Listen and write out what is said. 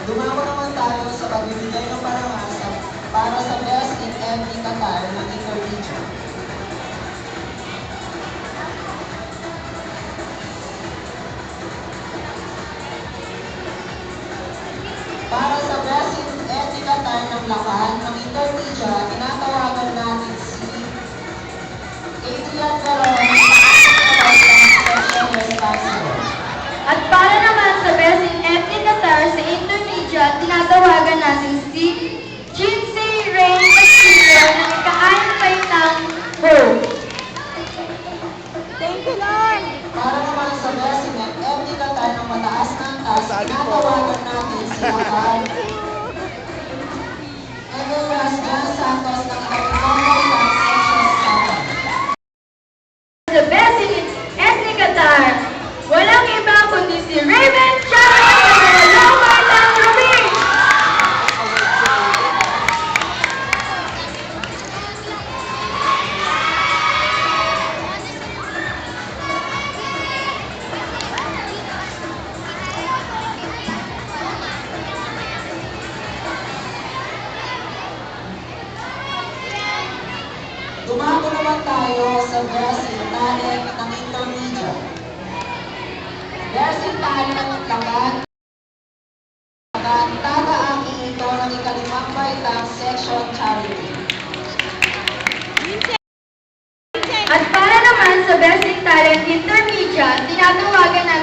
Dumako naman tayo sa pagbibigay ng parangal para sa Best in MD Qatar ng Intermedia. Para sa Best in MD Qatar ng Lakan ng Intermedia, tinatawagan natin si Adrian Garon, Section Responsible. At para naman sa Best in FD Qatar sa Intermedia, tinatawagan natin si Jinsei Rain Castillo ng ika-anim paitang Ho. Thank you, Lord! Para naman sa Best in MD Qatar ng mataas na angkas, tinatawagan natin si Lakan Egoras John Santos ng ika-pitong paitang Section Staff. Sa Best in FD Qatar, walang iba kundi si Raven Chang ng ika-pitong paitang Rubin. Dumako naman tayo sa Best in Talent ng Intermedia. Best in Talent ng Lakan, tataangin ito ng ika-limang baitang Section Charity. At para naman sa Best in Talent Intermedia, tinatawagan natin